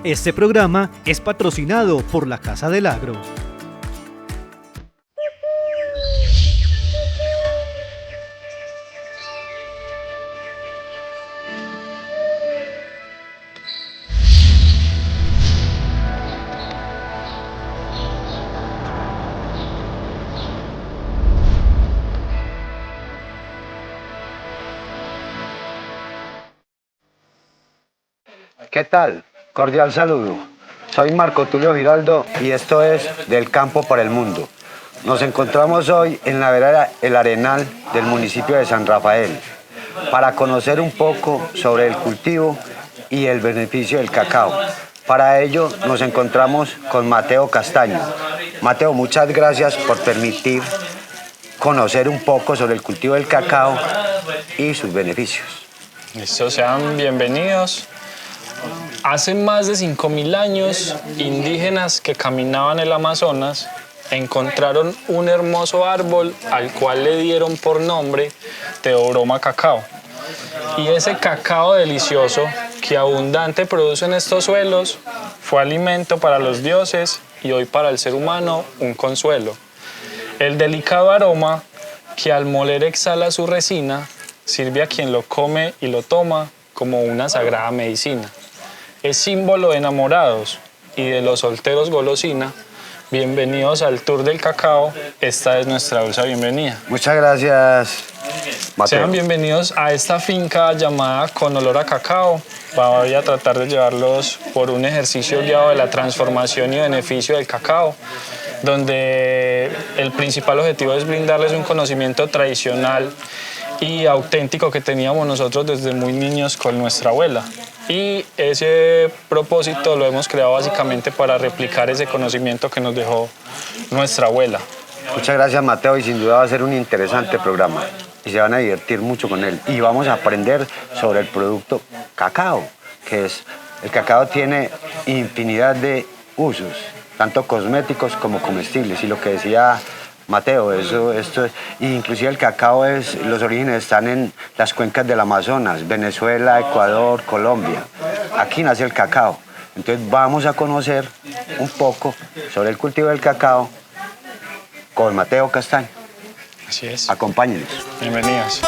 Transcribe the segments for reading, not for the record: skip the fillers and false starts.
Este programa es patrocinado por la Casa del Agro. ¿Qué tal? Cordial saludo. Soy Marco Tulio Giraldo y esto es Del Campo para el Mundo. Nos encontramos hoy en la vereda El Arenal del municipio de San Rafael para conocer un poco sobre el cultivo y el beneficio del cacao. Para ello nos encontramos con Mateo Castaño. Mateo, muchas gracias por permitir conocer un poco sobre el cultivo del cacao y sus beneficios. Listo, sean bienvenidos. Hace más de 5.000 años, indígenas que caminaban el Amazonas encontraron un hermoso árbol al cual le dieron por nombre Theobroma cacao. Y ese cacao delicioso que abundante produce en estos suelos fue alimento para los dioses y hoy para el ser humano un consuelo. El delicado aroma que al moler exhala su resina sirve a quien lo come y lo toma como una sagrada medicina. Es símbolo de enamorados y de los solteros golosina. Bienvenidos al Tour del Cacao. Esta es nuestra dulce bienvenida. Muchas gracias, Mateo. Sean bienvenidos a esta finca llamada Con Olor a Cacao. Voy a tratar de llevarlos por un ejercicio guiado de la transformación y beneficio del cacao, donde el principal objetivo es brindarles un conocimiento tradicional y auténtico que teníamos nosotros desde muy niños con nuestra abuela. Y ese propósito lo hemos creado básicamente para replicar ese conocimiento que nos dejó nuestra abuela. Muchas gracias, Mateo, y sin duda va a ser un interesante programa y se van a divertir mucho con él. Y vamos a aprender sobre el producto cacao, que es, el cacao tiene infinidad de usos, tanto cosméticos como comestibles. Y lo que decía Mateo, esto es, inclusive el cacao los orígenes están en las cuencas del Amazonas, Venezuela, Ecuador, Colombia. Aquí nace el cacao. Entonces vamos a conocer un poco sobre el cultivo del cacao con Mateo Castaño. Así es. Acompáñenos. Bienvenidos.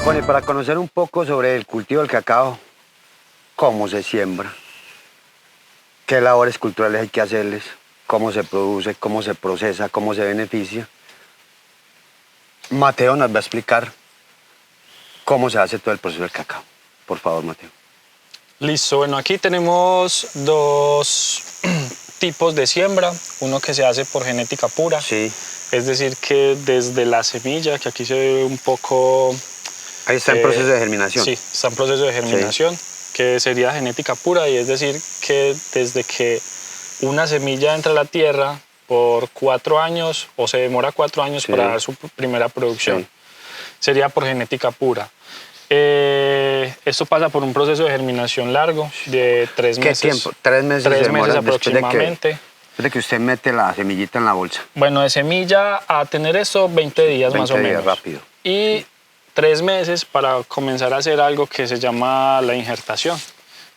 Bueno, y para conocer un poco sobre el cultivo del cacao, cómo se siembra, qué labores culturales hay que hacerles, cómo se produce, cómo se procesa, cómo se beneficia, Mateo nos va a explicar cómo se hace todo el proceso del cacao. Por favor, Mateo. Listo, bueno, aquí tenemos dos tipos de siembra, uno que se hace por genética pura, Sí. es decir, que desde la semilla, que aquí se ve un poco... Ahí está en proceso de germinación. Sí, está en proceso de germinación, que sería genética pura, y es decir, que desde que una semilla entra a la tierra por 4 años, o se demora 4 años para dar su primera producción, sería por genética pura. Esto pasa por un proceso de germinación largo, de 3 meses. ¿Qué tiempo? 3 meses. 3 meses aproximadamente. Después de que usted mete la semillita en la bolsa. Bueno, de semilla a tener eso 20 días 20 más o días, menos. rápido. Y 3 meses para comenzar a hacer algo que se llama la injertación,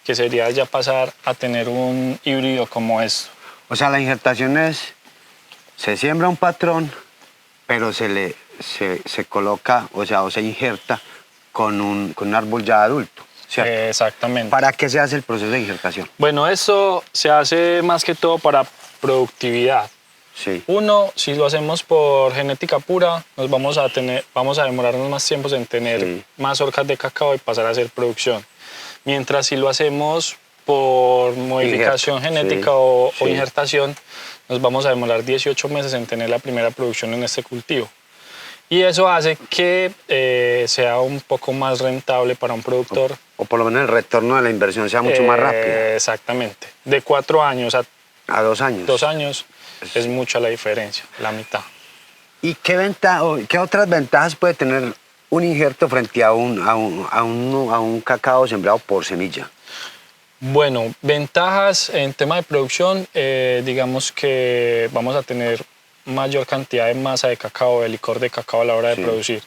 que sería ya pasar a tener un híbrido como esto. O sea, la injertación se siembra un patrón, pero se coloca, o se injerta con un árbol ya adulto, ¿cierto? Exactamente. ¿Para qué se hace el proceso de injertación? Bueno, esto se hace más que todo para productividad. Sí. Uno, si lo hacemos por genética pura, vamos a demorarnos más tiempos en tener más orcas de cacao y pasar a hacer producción. Mientras si lo hacemos por modificación genética o injertación, nos vamos a demorar 18 meses en tener la primera producción en este cultivo. Y eso hace que sea un poco más rentable para un productor. O por lo menos el retorno de la inversión sea mucho más rápido. Exactamente. De 4 años a 2 años. 2 años es mucha la diferencia, la mitad. ¿Y qué otras ventajas puede tener un injerto frente a un cacao sembrado por semilla? Bueno, ventajas en tema de producción, digamos que vamos a tener mayor cantidad de masa de cacao, de licor de cacao a la hora de producir.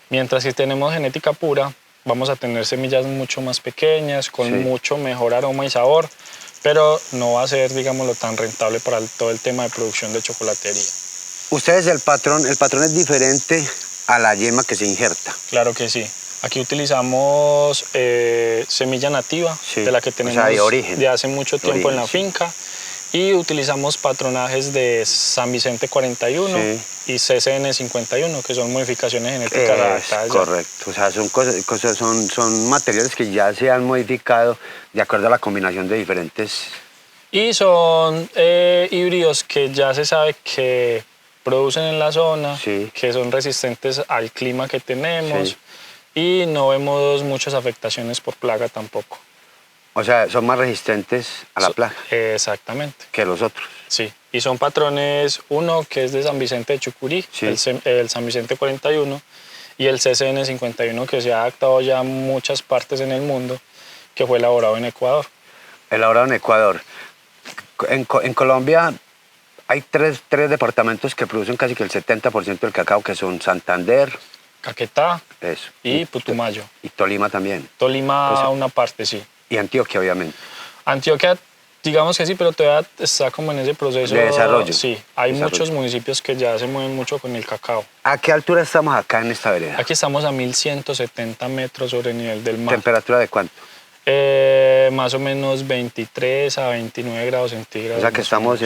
Mientras que tenemos genética pura, vamos a tener semillas mucho más pequeñas, con mucho mejor aroma y sabor, pero no va a ser, digámoslo, tan rentable para todo el tema de producción de chocolatería. Ustedes, el patrón es diferente a la yema que se injerta. Claro que sí. Aquí utilizamos semilla nativa, de la que tenemos de origen. De hace mucho tiempo en la finca, y utilizamos patronajes de San Vicente 41 y CCN 51, que son modificaciones genéticas adaptadas. Correcto, o sea, son materiales que ya se han modificado de acuerdo a la combinación de diferentes... Y son híbridos que ya se sabe que producen en la zona, que son resistentes al clima que tenemos, y no vemos muchas afectaciones por plaga tampoco. O sea, son más resistentes a la plaga. Exactamente. Que los otros. Sí, y son patrones, uno que es de San Vicente de Chucurí, el San Vicente 41, y el CCN 51, que se ha adaptado ya a muchas partes en el mundo, que fue elaborado en Ecuador. Elaborado en Ecuador. En Colombia hay tres departamentos que producen casi que el 70% del cacao, que son Santander, Caquetá y y Putumayo. Y Tolima también. Tolima una parte, sí. Y Antioquia, obviamente. Antioquia, digamos que sí, pero todavía está como en ese proceso de desarrollo. Sí, hay muchos municipios que ya se mueven mucho con el cacao. ¿A qué altura estamos acá en esta vereda? Aquí estamos a 1170 metros sobre el nivel del mar. ¿Temperatura de cuánto? Más o menos 23 a 29 grados centígrados. O sea que estamos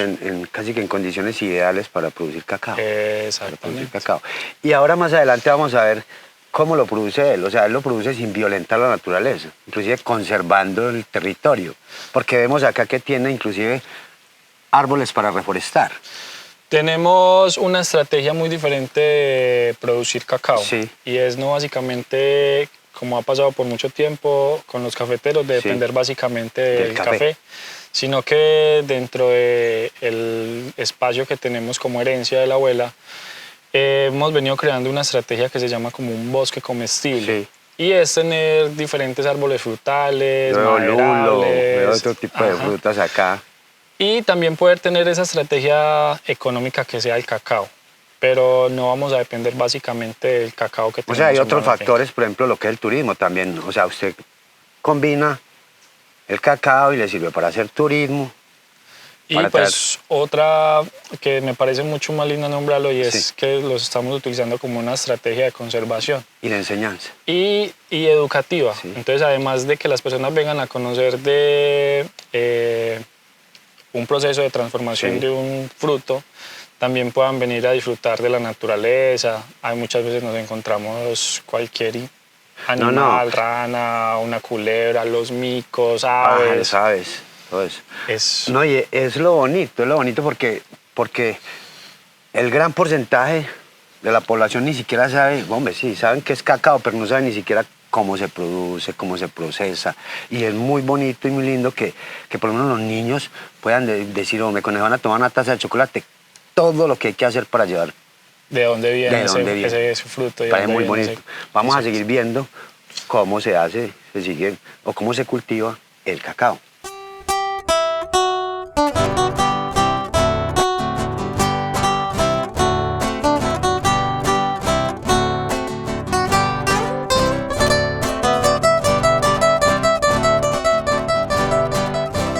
casi que en condiciones ideales para producir cacao. Exactamente. Para producir cacao. Y ahora más adelante vamos a ver cómo lo produce él. O sea, él lo produce sin violentar la naturaleza, inclusive conservando el territorio. Porque vemos acá que tiene inclusive árboles para reforestar. Tenemos una estrategia muy diferente de producir cacao. Sí. Y es no básicamente, como ha pasado por mucho tiempo con los cafeteros, de depender básicamente del café, sino que dentro del espacio que tenemos como herencia de la abuela, hemos venido creando una estrategia que se llama como un bosque comestible. Y es tener diferentes árboles frutales, maderables. Veo otro tipo de frutas acá. Y también poder tener esa estrategia económica que sea el cacao. Pero no vamos a depender básicamente del cacao que tenemos. O sea, hay otros factores, por ejemplo, lo que es el turismo también. O sea, usted combina el cacao y le sirve para hacer turismo. Y pues otra que me parece mucho más linda nombrarlo y es que los estamos utilizando como una estrategia de conservación. Y de enseñanza. Y educativa. Entonces, además de que las personas vengan a conocer de un proceso de transformación de un fruto, también puedan venir a disfrutar de la naturaleza. Hay muchas veces nos encontramos cualquier animal, rana, una culebra, los micos, aves. Aves, todo eso. No, y es lo bonito porque el gran porcentaje de la población ni siquiera sabe, hombre, sí, saben que es cacao, pero no saben ni siquiera cómo se produce, cómo se procesa. Y es muy bonito y muy lindo que por lo menos los niños puedan decir, hombre, cuando van a tomar una taza de chocolate, todo lo que hay que hacer para llevar. ¿De dónde viene ese fruto? Parece muy bonito. Vamos a seguir viendo cómo se hace, o cómo se cultiva el cacao.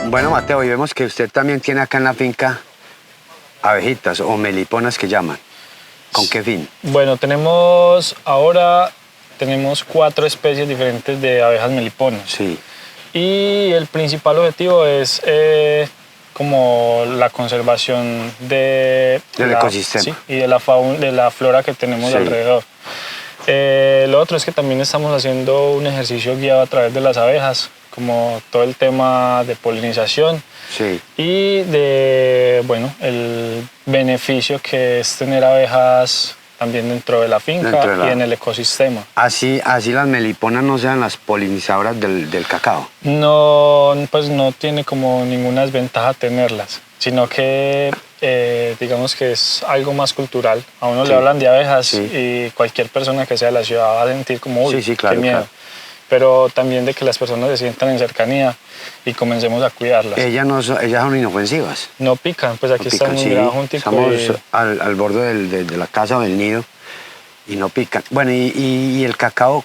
Bueno, Mateo, y vemos que usted también tiene acá en la finca abejitas o meliponas que llaman. ¿Con qué fin? Bueno, ahora tenemos 4 especies diferentes de abejas meliponas. Sí. Y el principal objetivo es como la conservación del ecosistema. Y de la flora que tenemos alrededor. Lo otro es que también estamos haciendo un ejercicio guiado a través de las abejas, como todo el tema de polinización y de, bueno, el beneficio que es tener abejas también dentro de la finca y en el ecosistema. Así las meliponas no sean las polinizadoras del cacao. No, pues no tiene como ninguna desventaja tenerlas, sino que digamos que es algo más cultural. A uno le hablan de abejas y cualquier persona que sea de la ciudad va a sentir como, uy, qué miedo. Claro. pero también de que las personas se sientan en cercanía y comencemos a cuidarlas. Ellas son inofensivas. No pican, pues aquí No están pican, un sí. gran juntico. Estamos al borde de la casa o del nido y no pican. Bueno, y el cacao,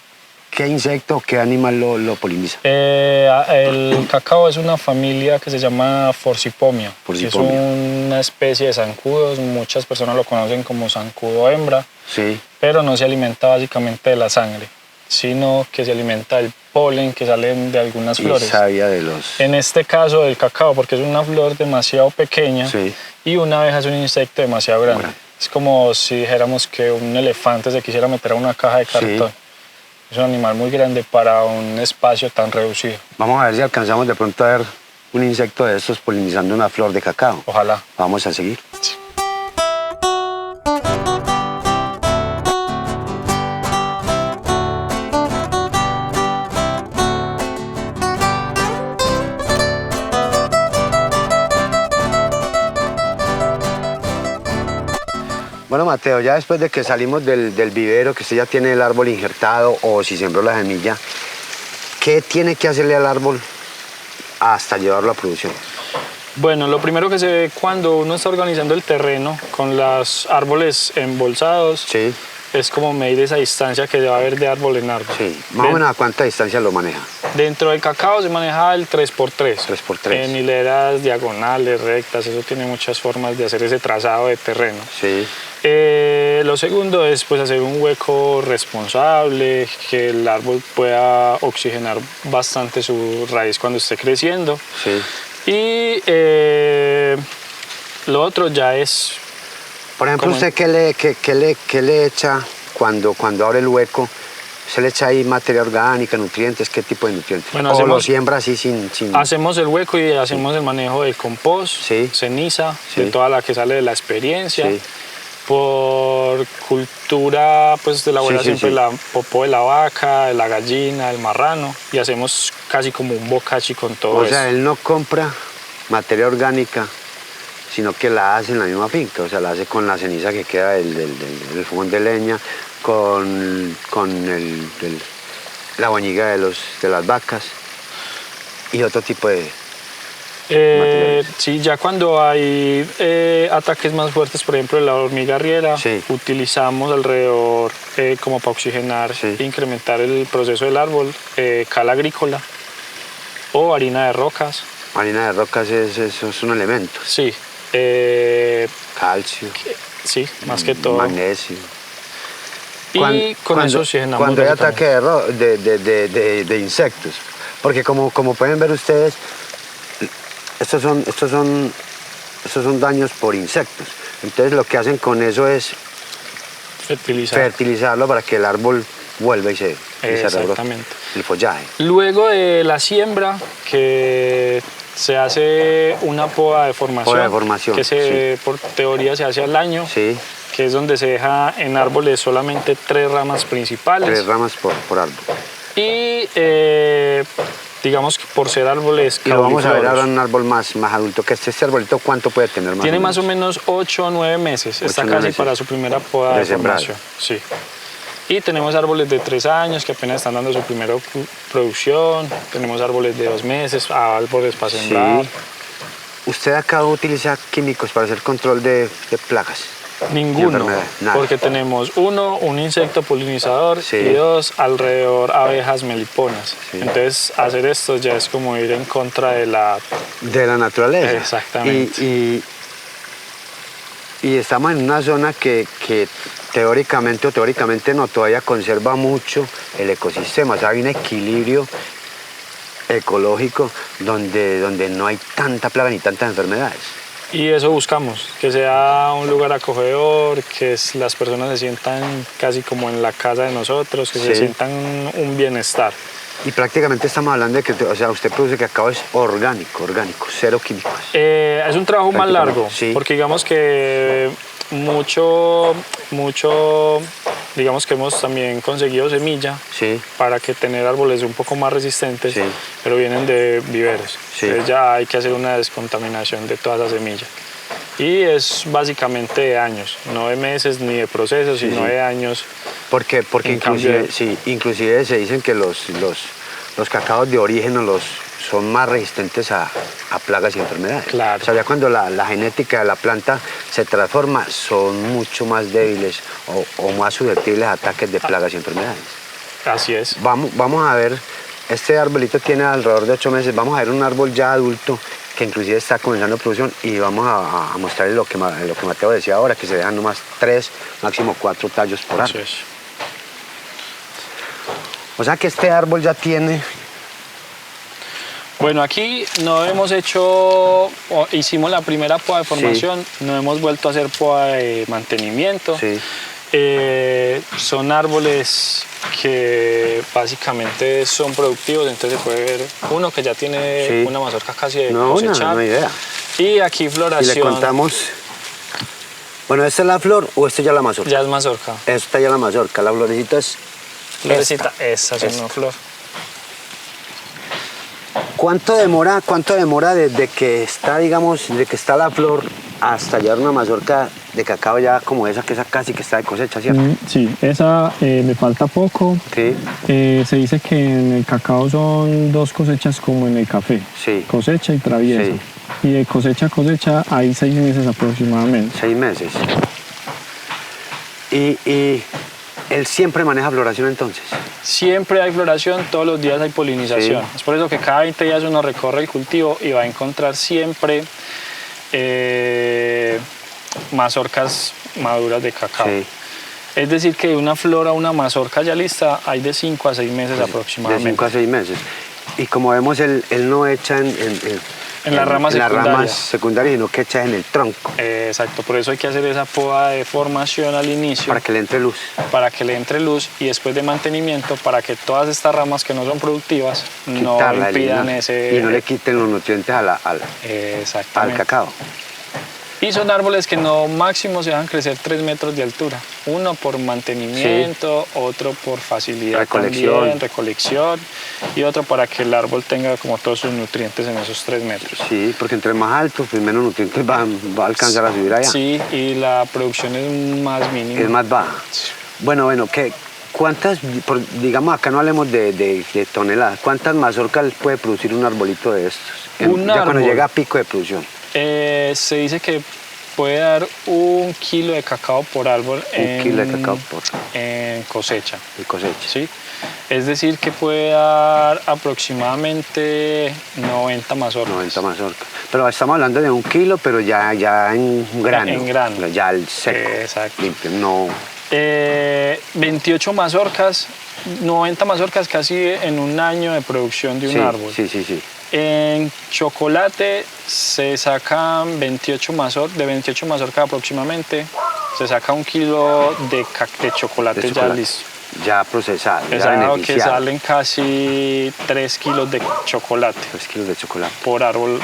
¿qué insecto, qué animal lo poliniza? El cacao es una familia que se llama Forcipomia. Forcipomia. Es una especie de zancudos, muchas personas lo conocen como zancudo hembra, Sí. pero no se alimenta básicamente de la sangre, sino que se alimenta del polen que salen de algunas Y flores. savia de los... En este caso del cacao, porque es una flor demasiado pequeña Sí. y una abeja es un insecto demasiado grande. Bueno. Es como si dijéramos que un elefante se quisiera meter a una caja de cartón. Sí. Es un animal muy grande para un espacio tan reducido. Vamos a ver si alcanzamos de pronto a ver un insecto de estos polinizando una flor de cacao. Ojalá. Vamos a seguir. Bueno, Mateo, ya después de que salimos del vivero, que usted ya tiene el árbol injertado o si sembró la semilla, ¿qué tiene que hacerle al árbol hasta llevarlo a producción? Bueno, lo primero que se ve cuando uno está organizando el terreno con los árboles embolsados Sí, es como medir esa distancia que va a haber de árbol en árbol. sí. Más o menos ¿a cuánta distancia lo maneja? Dentro del cacao se maneja el 3x3. 3x3. En hileras diagonales, rectas, eso tiene muchas formas de hacer ese trazado de terreno. Sí, Lo segundo es pues, hacer un hueco responsable, que el árbol pueda oxigenar bastante su raíz cuando esté creciendo. sí. Y lo otro ya es... Por ejemplo, ¿Cómo? ¿usted qué le echa cuando abre el hueco? ¿Se le echa ahí materia orgánica, nutrientes? ¿Qué tipo de nutrientes? Bueno, ¿O lo hacemos- siembra así sin...? Hacemos el hueco y hacemos el manejo del compost, Sí. ceniza, Sí. de toda la que sale de la experiencia. Sí. Por cultura, pues elabora Sí, sí, siempre sí. la popó de la vaca, de la gallina, del marrano y hacemos casi como un bocachi con todo O eso. sea, él no compra materia orgánica, sino que la hace en la misma finca. O sea, la hace con la ceniza que queda del fogón de leña, con la boñiga de las vacas y otro tipo de... materiales. Sí, ya cuando hay ataques más fuertes, por ejemplo de la hormiga arriera, Sí. utilizamos alrededor como para oxigenar Sí. e incrementar el proceso del árbol, cal agrícola o harina de rocas. Harina de rocas eso es un elemento. Sí, Calcio, sí, más que todo. magnesio. Y con eso oxigenamos. Cuando hay básicamente. ataque de insectos. Porque como pueden ver ustedes, estos son daños por insectos. Entonces lo que hacen con eso es Fertilizar. fertilizarlo para que el árbol vuelva y se rebrote Exactamente. el follaje. Luego de la siembra, que se hace una poda de formación, Poda de formación, que por teoría se hace al año, Sí, que es donde se deja en árboles solamente 3 ramas principales. 3 ramas por árbol. Y digamos que por ser árboles Y lo vamos a ver caulifloros, ahora en un árbol más adulto. Que este arbolito, ¿cuánto puede tener más? tiene más o menos 8 o 9 meses. 8 Está o 9 casi meses. para su primera poda De de sembrado. formación. Sí. Y tenemos árboles de 3 años que apenas están dando su primera producción. Tenemos árboles de 2 meses, árboles para sembrar. ¿Usted acá utiliza químicos para hacer control de plagas? Ninguno, enfermedad, nada. porque tenemos 1, un insecto polinizador Sí. y 2, alrededor abejas meliponas. Sí. Entonces hacer esto ya es como ir en contra de la... De la naturaleza. Exactamente. Y estamos en una zona que teóricamente no, todavía conserva mucho el ecosistema. O sea, hay un equilibrio ecológico donde no hay tanta plaga ni tantas enfermedades. Y eso buscamos, que sea un lugar acogedor, que las personas se sientan casi como en la casa de nosotros, que se Sí. sientan un bienestar. Y prácticamente estamos hablando de que, o sea, usted produce cacao es orgánico, cero químicos. Es un trabajo más largo, Sí. porque digamos que digamos que hemos también conseguido semilla Sí, para que tener árboles un poco más resistentes, Sí. pero vienen de viveros. Sí. Entonces ya hay que hacer una descontaminación de toda esa semilla. Y es básicamente de años, no de meses ni de procesos, sino sí. de años Porque En inclusive, cambio- sí, inclusive se dicen que los cacaos de origen son más resistentes a plagas y enfermedades. Claro. O sea, ya cuando la genética de la planta se transforma, son mucho más débiles o más susceptibles a ataques de plagas y enfermedades. Así es. Vamos a ver, este arbolito tiene alrededor de 8 meses, vamos a ver un árbol ya adulto que inclusive está comenzando producción y vamos a mostrarle lo que Mateo decía ahora, que se dejan nomás 3, máximo 4 tallos por Así árbol. es. O sea que este árbol ya tiene, Bueno, aquí no hemos hicimos la primera poda de formación, no hemos vuelto a hacer poda de mantenimiento. sí, Son árboles que básicamente son productivos, entonces se puede ver uno que ya tiene Sí. una mazorca casi de no, cosechar. no idea. Y aquí Y floración. le contamos, bueno, ¿esta es la flor o esta ya la mazorca? Ya es mazorca. Esta ya la mazorca, la florecita es Florecita, esa es Esta. una flor. ¿Cuánto demora desde que está, digamos, desde que está la flor hasta llegar una mazorca de cacao ya como esa, que esa casi que está de cosecha, ¿cierto? Sí, esa le falta poco. Sí, Se dice que en el cacao son 2 cosechas como en el café, sí, cosecha y traviesa. Sí. Y de cosecha a cosecha hay 6 meses aproximadamente. 6 meses. Y él siempre maneja floración entonces. Siempre hay floración, todos los días hay polinización. Sí. Es por eso que cada 20 días uno recorre el cultivo y va a encontrar siempre mazorcas maduras de cacao. Sí. Es decir, que de una flor a una mazorca ya lista hay de 5 a 6 meses De aproximadamente. 5 a 6 meses. Y como vemos, él no echa En las ramas las secundarias. ramas secundarias, sino que echa en el tronco Exacto, por eso hay que hacer esa poda de formación al inicio para que le entre luz. para que le entre luz y después de mantenimiento para que todas estas ramas que no son productivas no Quitarla, impidan eliminar, ese... y no le quiten los nutrientes al Exactamente. cacao. Y son árboles que no máximo se dejan crecer 3 metros de altura. Uno por mantenimiento, otro por facilidad Recolección. también, recolección, y otro para que el árbol tenga como todos sus nutrientes en esos 3 metros. Sí, porque entre más alto, pues menos nutrientes va a alcanzar a subir allá. Sí, y la producción es más mínima. Es más baja. Bueno, ¿cuántas, digamos, acá no hablemos de toneladas, cuántas mazorcas puede producir un arbolito de estos? Un ya cuando árbol. llega a pico de producción. Se dice que puede dar 1 kilo de cacao por árbol Kilo de cacao por en cosecha. cosecha. ¿Sí? Es decir, que puede dar aproximadamente 90 mazorcas. 90 mazorcas. Pero estamos hablando de 1 kilo, pero ya en grano. En grano. Ya el seco. Exacto. Limpio, no. 28 mazorcas, 90 mazorcas casi en un año de producción de un Sí, árbol. sí. En chocolate se sacan de 28 mazorcas aproximadamente, se saca 1 kilo de chocolate De ya chocolate. listo. Ya procesado, Es ya algo que beneficiado. salen casi 3 kilos de chocolate 3 kilos de chocolate. por árbol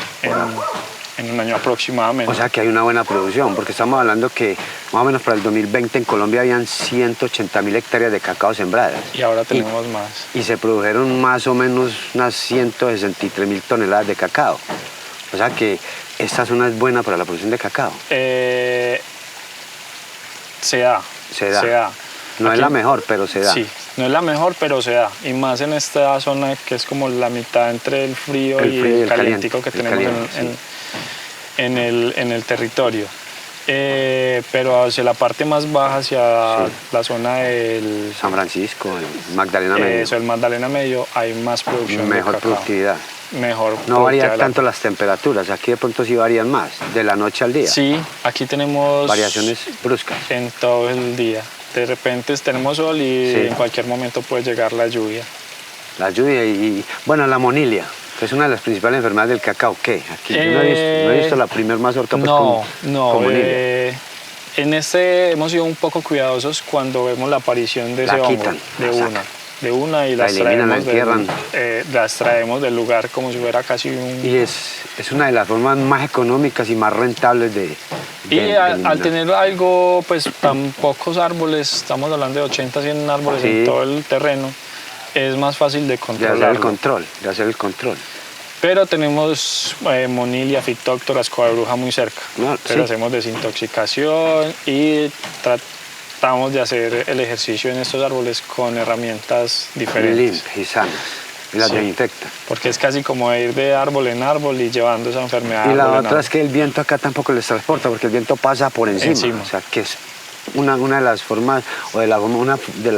en un año aproximadamente. O sea que hay una buena producción, porque estamos hablando que más o menos para el 2020 en Colombia habían 180.000 hectáreas de cacao sembradas. Y ahora tenemos más. Y se produjeron más o menos unas 163.000 toneladas de cacao. O sea que esta zona es buena para la producción de cacao. Se da. Se da. No es Aquí- la mejor, pero se da. Sí, no es la mejor, pero se da. Y más en esta zona que es como la mitad entre el frío, El frío y el calientico caliente, que el tenemos caliente, en el territorio. Pero hacia la parte más baja, hacia Sí. la zona del San Francisco, el Magdalena Medio, el Magdalena Medio, hay más producción de mejor cacao. productividad. Mejor No varía productividad. tanto las temperaturas, aquí de pronto sí varían más, de la noche al día. Sí, aquí tenemos Variaciones bruscas. en todo el día. De repente tenemos sol y Sí. en cualquier momento puede llegar la lluvia. La lluvia bueno, la monilia, que es una de las principales enfermedades del cacao. ¿Qué? Aquí yo no he visto la primer mazorca pues, No, con no. monilia. En este hemos sido un poco cuidadosos cuando vemos la aparición de La ese hongo, quitan, de la una. sacan. De una y La las eliminan, la traemos, entierran. las traemos del lugar como si fuera casi un... Y es una de las formas más económicas y más rentables de al eliminar. tener algo, pues tan pocos árboles, estamos hablando de 80, 100 árboles Sí. en todo el terreno, es más fácil de de hacer controlar. el control. Pero tenemos Monilia, Phytophthora, escoba de bruja muy cerca. No, Pero sí. hacemos desintoxicación y tratamos de hacer el ejercicio en estos árboles con herramientas diferentes. Limpias y sanas. Y las Sí. desinfecta. Porque es casi como ir de árbol en árbol y llevando esa enfermedad. Y la árbol en otra árbol. es que el viento acá tampoco les transporta, porque el viento pasa por encima. O sea, que es una de las formas, o una de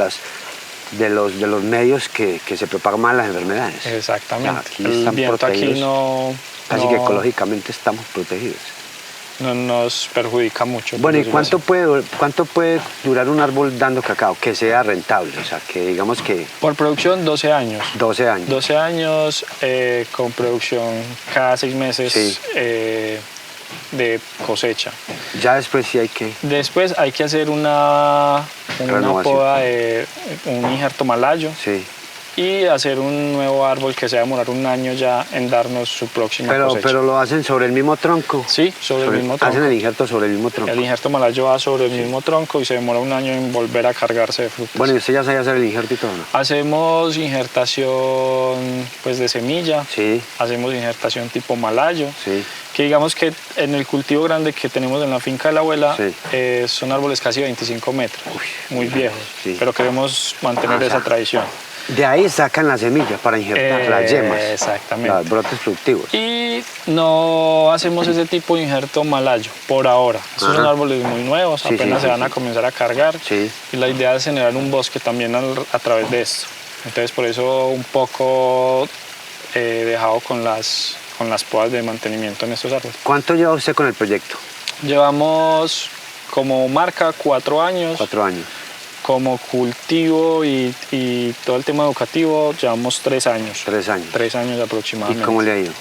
los medios que se propagan más las enfermedades. Exactamente. O sea, aquí El están viento aquí protegidos. Casi no, que ecológicamente estamos protegidos. no nos perjudica mucho. Bueno, ¿y por decirlo cuánto puede durar un árbol dando cacao? Que sea rentable, o sea, que digamos que así. Por producción, 12 años. 12 años. 12 años con producción cada 6 meses Sí. de cosecha. Ya después sí hay que... Después hay que hacer una Renovación. poda de un injerto malayo Sí. y hacer un nuevo árbol que se va a demorar un año ya en darnos su próxima cosecha. Pero lo hacen sobre el mismo tronco. Sí, sobre el mismo tronco. Hacen el injerto sobre el mismo tronco. El injerto malayo va sobre el mismo tronco y se demora un año en volver a cargarse de frutas. Bueno, ¿y usted ya sabe hacer el injerto y todo, no? Hacemos injertación pues, de semilla, Sí, hacemos injertación tipo malayo, sí. que digamos que en el cultivo grande que tenemos en la finca de la abuela Sí. son árboles casi 25 metros, muy viejos, sí. pero queremos mantener Ah, o sea, esa tradición. De ahí sacan las semillas para injertar las yemas. Exactamente. Los brotes productivos. Y no hacemos ese tipo de injerto malayo por ahora. Estos son Ajá. árboles muy nuevos, Sí, apenas sí, se sí, van a sí. comenzar a cargar. Sí. Y la idea es generar un bosque también a través de esto. Entonces por eso un poco dejado con las podas de mantenimiento en estos árboles. ¿Cuánto lleva usted con el proyecto? Llevamos como marca 4 años. 4 años. Como cultivo y todo el tema educativo llevamos 3 años. 3 años. 3 años ¿Y aproximadamente. cómo le ha ido?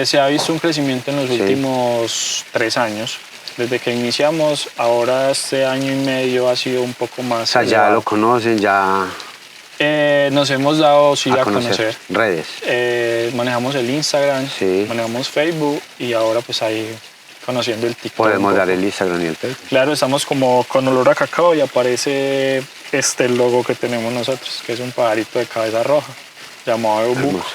Se ha visto un crecimiento en los Sí. últimos 3 años. Desde que iniciamos, ahora este año y medio ha sido un poco O más sea, ya elevado. lo conocen, ya Nos hemos dado sí a a conocer. conocer. Redes. Manejamos el Instagram, Sí. manejamos Facebook y ahora pues ahí conociendo el TikTok. Podemos un dar poco. el Instagram y el Facebook. Claro, estamos como con olor a cacao y aparece el logo que tenemos nosotros, que es un pajarito de cabeza roja, llamado Eubuco. Hermoso.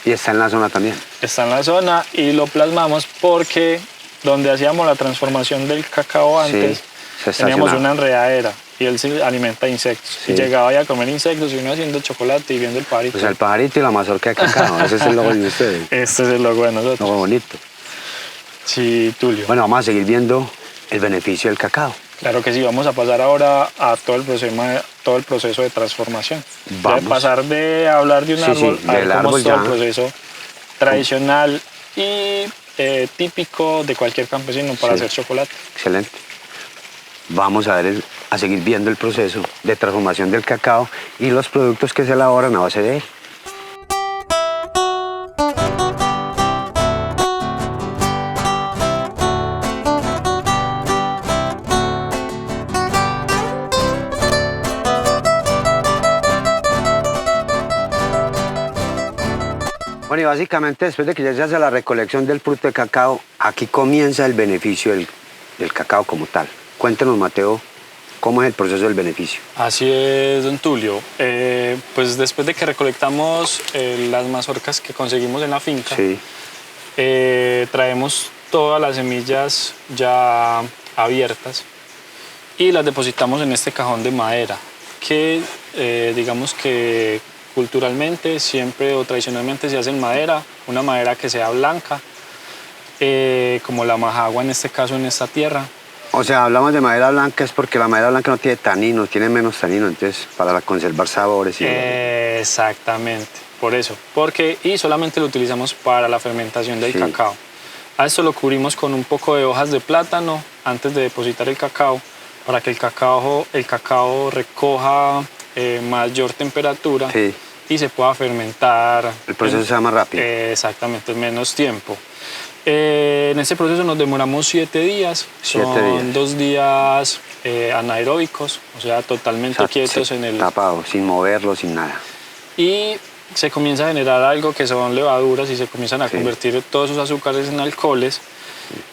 Y está en la zona también. Está en la zona y lo plasmamos porque donde hacíamos la transformación del cacao antes, se teníamos estacionaba. una enredadera y él se alimenta de insectos. Sí. Y llegaba ahí a comer insectos y uno haciendo chocolate y viendo el pajarito. O sea, el pajarito y la mazorca de cacao. Ese es el logo de ustedes. Este es el logo de nosotros. Logo bonito. Sí, Tulio. Bueno, vamos a seguir viendo el beneficio del cacao. Claro que sí, vamos a pasar ahora a todo el proceso de transformación. Ya de Vamos. pasar de hablar de un Sí, árbol sí, a ver del cómo árbol es todo el ya. proceso tradicional y típico de cualquier campesino para Sí. hacer chocolate. Excelente. Vamos a seguir viendo el proceso de transformación del cacao y los productos que se elaboran a base de él. Bueno, y básicamente después de que ya se hace la recolección del fruto de cacao, aquí comienza el beneficio del cacao como tal. Cuéntenos, Mateo, cómo es el proceso del beneficio. Así es, don Tulio. Pues después de que recolectamos las mazorcas que conseguimos en la finca, Sí, traemos todas las semillas ya abiertas y las depositamos en este cajón de madera que digamos que culturalmente siempre o tradicionalmente se hace en madera, una madera que sea blanca, como la majagua en este caso en esta tierra. o sea, hablamos de madera blanca es porque la madera blanca no tiene tanino, tiene menos tanino, entonces para conservar sabores y... Exactamente, por eso. Y solamente lo utilizamos para la fermentación del Sí. cacao. A esto lo cubrimos con un poco de hojas de plátano antes de depositar el cacao para que el cacao recoja mayor temperatura Sí. y se pueda fermentar. El proceso sea más rápido. Exactamente, en menos tiempo. En ese proceso nos demoramos 7 días. 7 Son días. 2 días anaeróbicos, o sea, totalmente O sea, quietos sí, en el... tapado, sin moverlo, sin nada. Y se comienza a generar algo que son levaduras y se comienzan a Sí. convertir todos esos azúcares en alcoholes.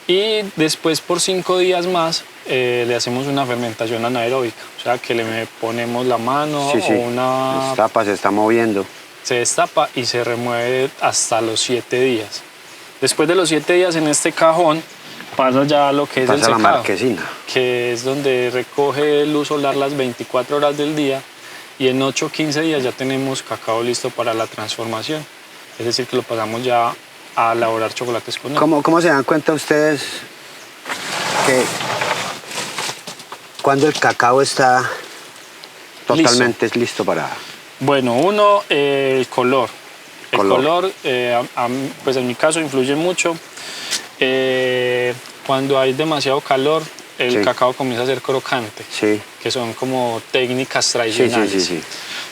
Y después por 5 días más le hacemos una fermentación anaeróbica, o sea que le ponemos la mano Sí, sí. o una... Se tapa, se está moviendo. Se destapa y se remueve hasta los 7 días. Después de los 7 días en este cajón pasa ya a lo que es el Pasa la secado, marquesina. que es donde recoge luz solar las 24 horas del día y en 8 o 15 días ya tenemos cacao listo para la transformación. Es decir, que lo pasamos ya a elaborar chocolates con él. ¿Cómo se dan cuenta ustedes que cuando el cacao está totalmente listo para...? Bueno, uno, el color. El Color. color, pues en mi caso influye mucho. Cuando hay demasiado calor, el Sí. cacao comienza a ser crocante, Sí, que son como técnicas sí, tradicionales. sí.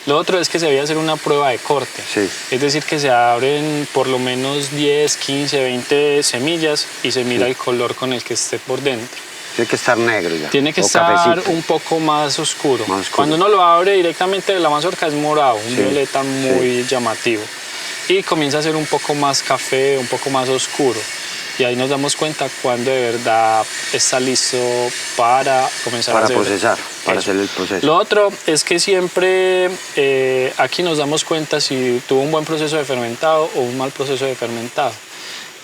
Lo otro es que se debe hacer una prueba de corte. Sí. Es decir, que se abren por lo menos 10, 15, 20 semillas y se mira el color con el que esté por dentro. Tiene que estar negro ya. Tiene que o estar cafecito. un poco más oscuro. Más oscuro. Cuando uno lo abre directamente de la mazorca es morado, un Sí, violeta muy llamativo. Y comienza a ser un poco más café, un poco más oscuro. Y ahí nos damos cuenta cuando de verdad está listo para comenzar a Para hacer procesar, para eso. hacer el proceso. Lo otro es que siempre aquí nos damos cuenta si tuvo un buen proceso de fermentado o un mal proceso de fermentado.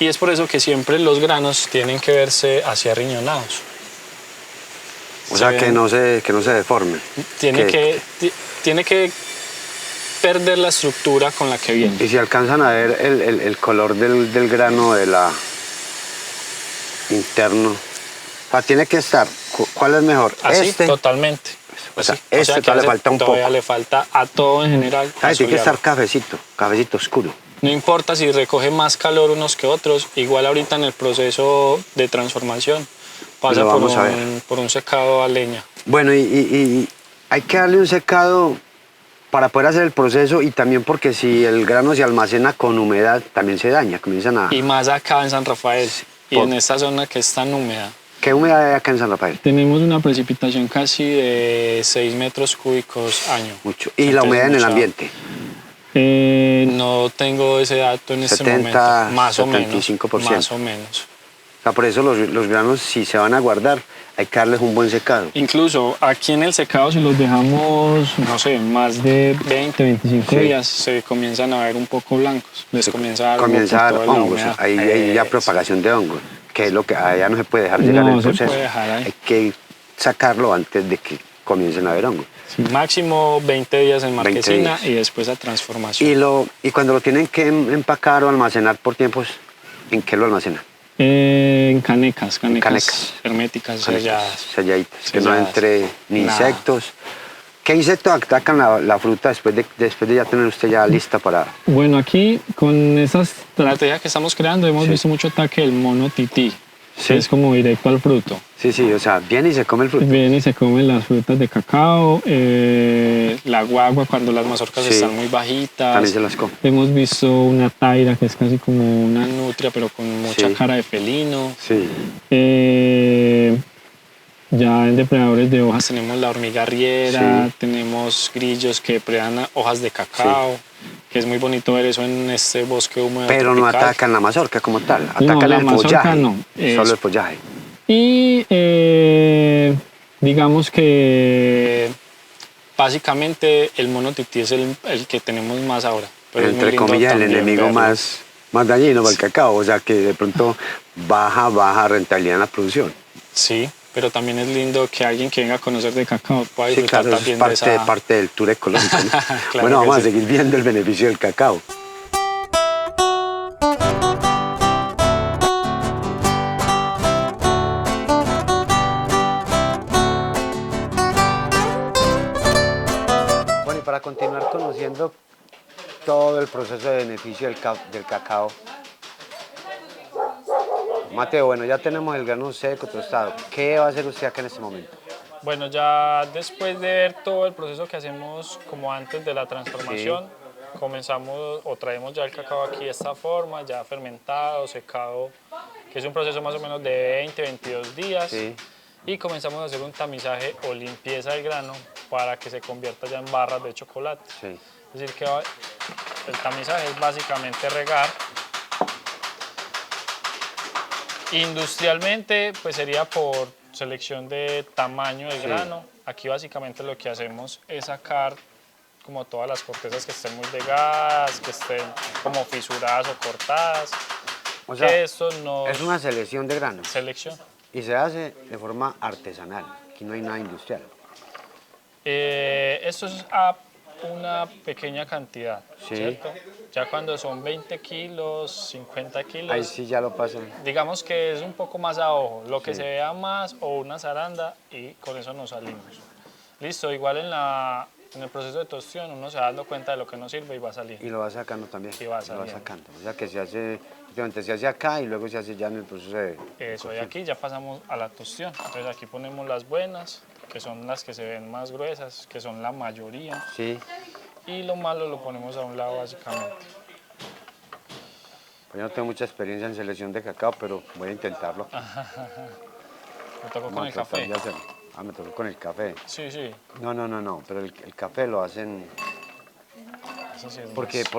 Y es por eso que siempre los granos tienen que verse así arriñonados. O sea, se que ven- no se deforme. Tiene Que- tiene que perder la estructura con la que viene. Y si alcanzan a ver el color del grano de la interno, o sea, tiene que estar, ¿cuál es mejor? Así, Este, totalmente. o sea, Así. este todavía le falta un todavía poco. le falta a todo en general. tiene que estar azulearlo. cafecito oscuro. No importa si recoge más calor unos que otros, igual ahorita en el proceso de transformación pasa Lo vamos a ver. por un secado a leña. Bueno, y hay que darle un secado para poder hacer el proceso y también porque si el grano se almacena con humedad también se daña, comienzan a... Y más acá en San Rafael y Por- en esta zona que es tan húmeda. ¿Qué humedad hay acá en San Rafael? Tenemos una Precipitación casi de 6 metros cúbicos año. Mucho. Y la Entonces, humedad en el mucha- ambiente. No tengo ese dato en este 70, momento. Más o menos. 75%. Más o menos. O sea, por eso los granos, si se van a guardar, hay que darles un buen secado. Incluso aquí en el secado, si los dejamos, no sé, más de 20, 25 Sí. días, se comienzan a ver un poco blancos. Les comienza a dar Comienza a dar hongo por toda la hongos, humedad. hay ya Eso. propagación de hongos, que es lo que allá no se puede dejar llegar No el se proceso. puede dejar ahí. Hay que sacarlo antes de que comiencen a haber hongos. Máximo 20 días en 20 marquesina días. y después a transformación. Y cuando lo tienen que empacar o almacenar por tiempos, ¿en qué lo almacenan? en canecas canecas. herméticas, Canecas selladas. selladitas, que no Selladas. entre ni Nada. insectos. ¿Qué insectos atacan la fruta después de ya tener usted ya lista para...? Bueno, aquí con esas La estrategia que estamos creando hemos Sí. visto mucho ataque del mono tití, Sí. que es como directo al fruto. Sí, o sea, viene y se come el fruto. vienen y se comen las frutas de cacao, La guagua cuando las mazorcas Sí. están muy bajitas. También se las come. hemos visto una taira que es casi como Una una... nutria pero con mucha Sí. cara de felino. Sí. Ya en depredadores de hojas Tenemos la hormiga riera, Sí. tenemos grillos que depredan hojas de cacao, que es muy bonito ver eso en este bosque húmedo. Pero no tropical. atacan la mazorca como tal, atacan la el mazorca follaje. no, Solo el follaje. y digamos que Básicamente el mono tití es el que tenemos más ahora. Pero es muy Entre lindo comillas, el también enemigo verlo. más dañino para el cacao. O sea, que de pronto baja rentabilidad en la producción. Sí, pero también es lindo que alguien que venga a conocer de cacao pueda Sí, disfrutar claro, eso es también de esa... parte del tour ecológico. ¿no? Claro Bueno, que vamos a sí. seguir viendo el beneficio del cacao. Bueno, y para continuar conociendo todo el proceso de beneficio del cacao, Mateo, bueno, ya tenemos el grano seco, tostado. ¿Qué va a hacer usted acá en este momento? Bueno, ya después de ver todo el proceso que hacemos como antes de la transformación, comenzamos o traemos ya el cacao aquí de esta forma, ya fermentado, secado, que es un proceso más o menos de 20, 22 días. Sí. Y comenzamos a hacer un tamizaje o limpieza del grano para que se convierta ya en barras de chocolate. Sí. Es decir, que el tamizaje es básicamente regar. Industrialmente, pues sería por selección de tamaño del Sí. grano. Aquí básicamente lo que hacemos es sacar como todas las cortezas que estén muy delgadas, que estén como fisuradas o cortadas. O sea, que esto no es una selección de granos selección. y se hace de forma artesanal. Aquí no hay nada industrial. Esto es a una pequeña cantidad, Sí. ¿cierto? Ya cuando son 20 kilos, 50 kilos, Ahí sí ya lo pasan. digamos que es un poco más a ojo, lo que Sí. se vea más o una zaranda y con eso nos salimos. Listo, igual en el proceso de tostión uno se va dando cuenta de lo que no sirve y va saliendo. Y lo va sacando también. Y va Lo va saliendo. sacando. O sea que se hace, últimamente se hace acá y luego se hace ya en el proceso de... Eso, y aquí ya pasamos a la tostión. Entonces aquí ponemos las buenas, que son las que se ven más gruesas, que son la mayoría. Sí. Y lo malo lo ponemos a un lado básicamente. Pues yo no tengo mucha experiencia en selección de cacao, pero voy a intentarlo. Me tocó Vamos con a el tratar café. de hacerlo. Ah, me tocó con el café. Sí, sí. No, pero el café lo hacen... Eso sí es Porque, más.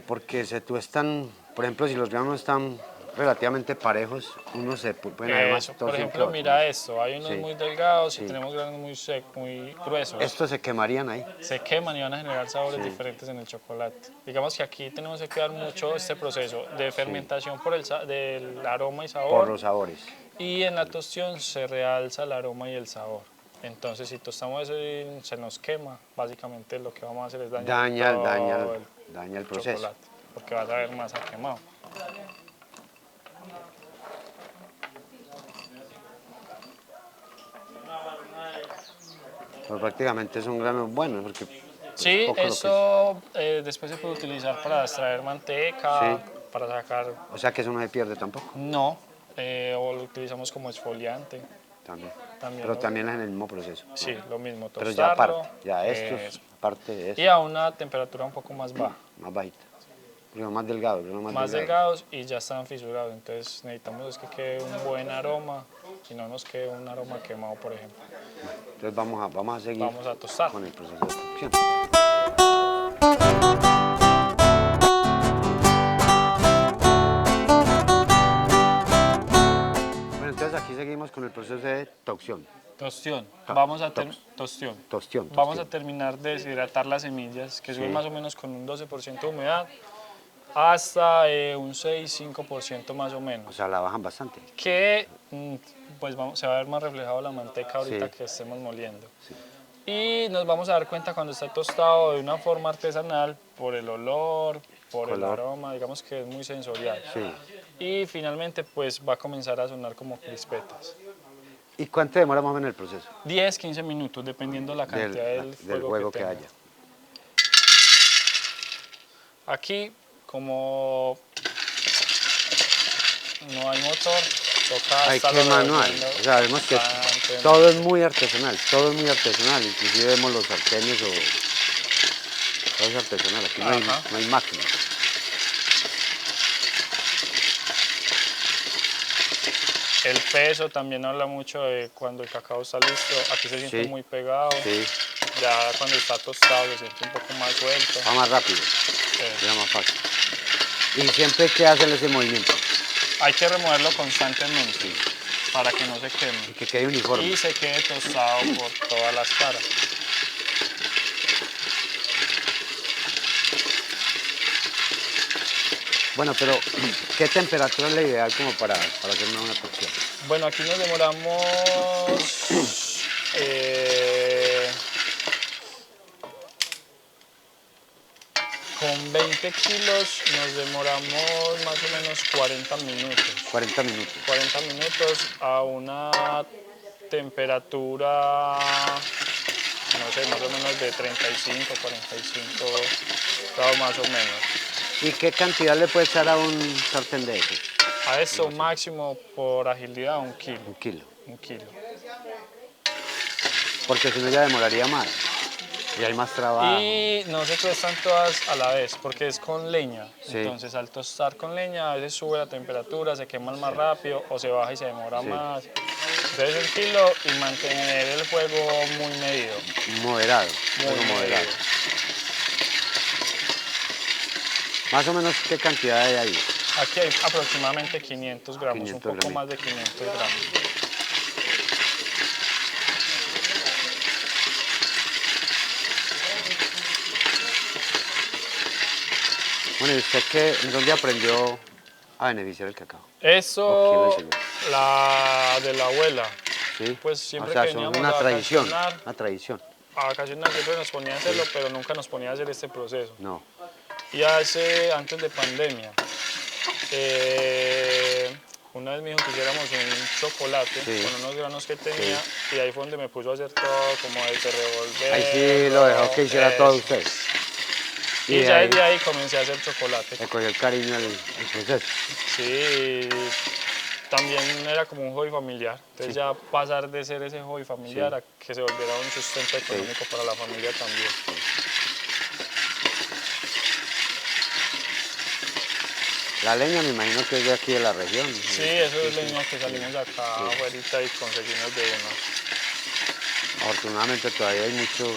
porque se tuestan, por ejemplo, si los granos están relativamente parejos, uno se puede además Eso, por ejemplo, mira esto, hay unos Sí. muy delgados Sí. y tenemos granos muy secos, muy gruesos. Estos se quemarían ahí. Se queman y van a generar sabores Sí. diferentes en el chocolate. Digamos que aquí tenemos que cuidar mucho este proceso de fermentación por del aroma y Por sabor. los sabores. Y en la tostión se realza el aroma y el sabor. Entonces, si tostamos eso y se nos quema, básicamente lo que vamos a hacer es dañar todo Daña el proceso. chocolate, porque va a saber más a quemado. Pero prácticamente son granos buenos porque Sí, poco lo que- eso después se puede utilizar para extraer manteca, Sí. para sacar... o sea que eso no se pierde tampoco. No, o lo utilizamos como exfoliante. También. También Pero lo- también es en el mismo proceso. Sí, lo mismo, Pero ya tostarlo. aparte, ya estos, eso. aparte de Y eso, a una temperatura un poco más baja. más bajita. Pero más delgado, pero más Más delgado. delgados y ya están fisurados. Entonces necesitamos es que quede un buen aroma y no nos quede un aroma quemado, por ejemplo. Entonces vamos a seguir Vamos a tostar. con el proceso de cocción. Bueno, entonces aquí seguimos con el proceso de cocción. Tostión. Ta- Vamos a tox. tostión. Tostión. Vamos a tostión. terminar de deshidratar las semillas, que suben Sí. más o menos con un 12% de humedad, hasta un 6-5% más o O menos. sea, la bajan bastante. Que pues se va a ver más reflejado la manteca ahorita Sí. que estemos moliendo. Y nos vamos a dar cuenta cuando está tostado de una forma artesanal por el olor, por el Color. aroma, digamos que es muy sensorial. Sí. Y finalmente pues va a comenzar a sonar como crispetas. ¿Y cuánto demora más o menos el proceso? 10-15 minutos, dependiendo la cantidad del juego que tenga. haya? Aquí, como no hay motor, toca Hay estarlo que manual. revolviendo O sea, vemos que constantemente. todo es muy artesanal, inclusive vemos los sartenes o todo es artesanal, aquí Ajá. no hay máquina. El peso también habla mucho de cuando el cacao está listo. Aquí se siente Sí. muy pegado. Sí, Ya cuando está tostado se siente un poco más suelto. va más rápido, será más fácil. Y siempre hay que hacer ese movimiento Hay que removerlo constantemente para que no se y queme que quede uniforme. y se quede tostado por todas las caras. Bueno, pero ¿qué temperatura es la ideal como para hacer una cocción? Bueno, aquí nos demoramos con 20 kilos nos demoramos más o menos 40 minutos. 40 minutos. 40 minutos a una temperatura, no sé, más o menos de 35, 45 grados más o menos. ¿Y qué cantidad le puede echar a un sartén de esos? A esto máximo por agilidad 1 kilo. 1 kilo. 1 kilo. Porque si no ya demoraría más. Y hay más trabajo. Y no se cuestan todas a la vez porque es con leña. Sí. Entonces al tostar con leña a veces sube la temperatura, se queman más rápido o se baja y se demora Sí. más. Entonces 1 kilo y mantener el fuego muy medido. Moderado. Muy Fuego moderado. medido. Más o menos, ¿qué cantidad hay ahí? Aquí hay aproximadamente 500 gramos, 500 un poco gramos. más de 500 gramos. Bueno, ¿y usted en dónde aprendió a beneficiar el cacao? ¿O quién lo Eso, enseñó? la de la abuela. ¿Sí? Pues siempre o sea, que son veníamos una a tradición, vacacionar, una tradición. a vacacionar siempre nos ponía a hacerlo, pero nunca nos ponía a hacer este proceso. No, Y antes de pandemia, una vez me dijo que hiciéramos un chocolate Sí. con unos granos que tenía y ahí fue donde me puso a hacer todo, como de revolver. ahí sí lo dejó que hiciera todo usted. Y ya desde ahí comencé a hacer chocolate. le cogió el cariño al proceso. Sí, también era como un hobby familiar. Entonces ya pasar de ser ese hobby familiar Sí. a que se volviera un sustento económico para la familia también. La leña me imagino que es de aquí de la región. Sí, eso es leña que salimos acá afuera y conseguimos de una. Afortunadamente todavía hay mucho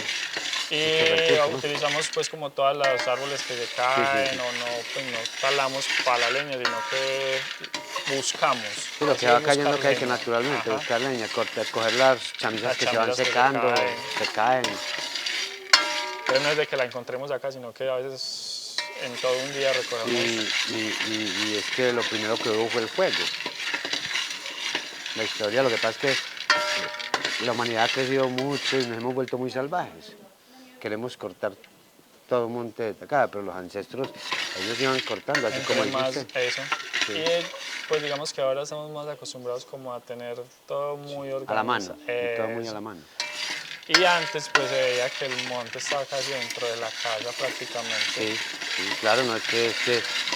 Y recurso, ¿no? utilizamos pues como todos los árboles que se caen sí. o no, pues no talamos para la leña, sino que buscamos. Sí, lo que va cayendo que hay que leña. naturalmente Ajá. buscar leña, coger las chamisas Las que se van chamisas que se secando, caen. se caen. Entonces no es de que la encontremos acá, sino que a veces en todo un día recogemos. Y es que lo primero que hubo fue el fuego. La historia, lo que pasa es que la humanidad ha crecido mucho y nos hemos vuelto muy salvajes. Queremos cortar todo un monte de tacada, pero los ancestros, ellos iban cortando, así como Entre más dijiste. eso. Sí. Y pues digamos que ahora estamos más acostumbrados como a tener todo muy organizado. A la mano, y todo muy a Eso. la mano. Y antes pues se veía que el monte estaba casi dentro de la casa prácticamente. Sí, claro, no es que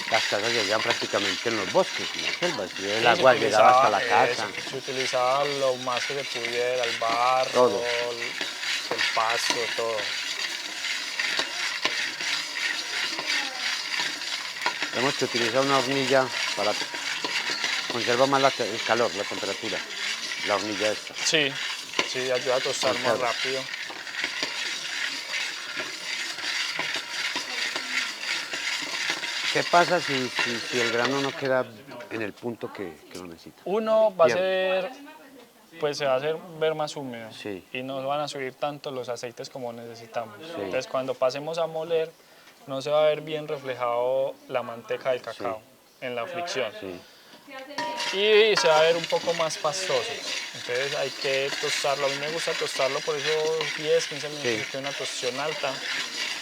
las casas llegan prácticamente en los bosques, en las selvas, y el Sí, agua llegaba hasta la eso, casa. se utilizaba lo más que se pudiera, el barro, Todo. el pasto, todo. Tenemos que utilizar una hornilla para conservar más el calor, la temperatura, la hornilla esta. Sí, sí, ayuda a tostar más Conserva. rápido. ¿Qué pasa si el grano no queda en el punto que lo necesita? Uno va a Bien. ser, pues se va a hacer ver más húmedo Sí. y no van a subir tanto los aceites como necesitamos. Sí. Entonces cuando pasemos a moler, no se va a ver bien reflejado la manteca del cacao en la fricción. Sí. Y se va a ver un poco más pastoso. Entonces hay que tostarlo. A mí me gusta tostarlo por esos 10, 15 minutos Sí. que tiene una tostión alta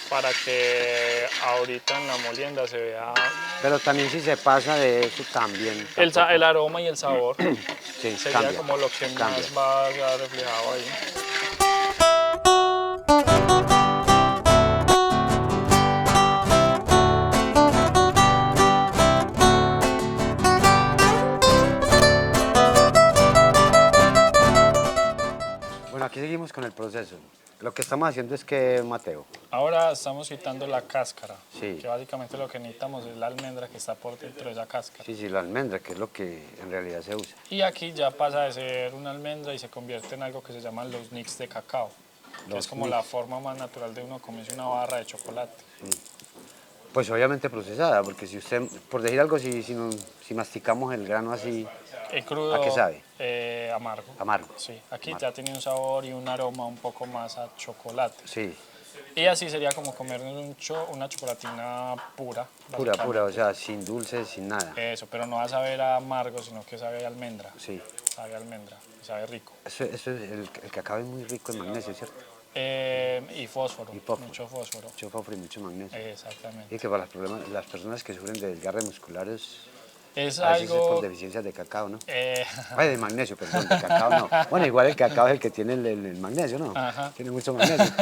para que ahorita en la molienda se vea Pero también si se pasa de eso también. el aroma y el sabor. Sí, Sería cambia, como lo que cambia. más va a quedar reflejado ahí. Bueno, aquí seguimos con el proceso. Lo que estamos haciendo es que, Mateo, Ahora estamos quitando la cáscara, Sí. que básicamente lo que necesitamos es la almendra que está por dentro de esa cáscara. sí, la almendra, que es lo que en realidad se usa. Y aquí ya pasa de ser una almendra y se convierte en algo que se llaman los nicks de cacao, que Los es como nicks. la forma más natural de uno comerse una barra de chocolate. Pues obviamente procesada, porque si usted, por decir algo, si masticamos el grano así, El crudo, ¿a qué sabe? amargo. Amargo. Sí, aquí ya tiene un sabor y un aroma un poco más a chocolate. Sí, Y así sería como comernos una chocolatina pura. pura, básicamente. o sea, sin dulces, sin nada. Eso, pero no va a saber a amargo, sino que sabe a almendra. Sí, Sabe a almendra, y sabe rico. eso es, el cacao es muy rico en magnesio, ¿cierto? Y fósforo, Y fósforo. mucho fósforo. Mucho fósforo y mucho magnesio. Exactamente. Y que para las personas que sufren de desgarres musculares, Es a veces es algo... por deficiencias de cacao, ¿no? eh, Ay, de magnesio, perdón, de cacao no. Bueno, igual el cacao es el que tiene el magnesio, ¿no? Ajá. Tiene mucho magnesio.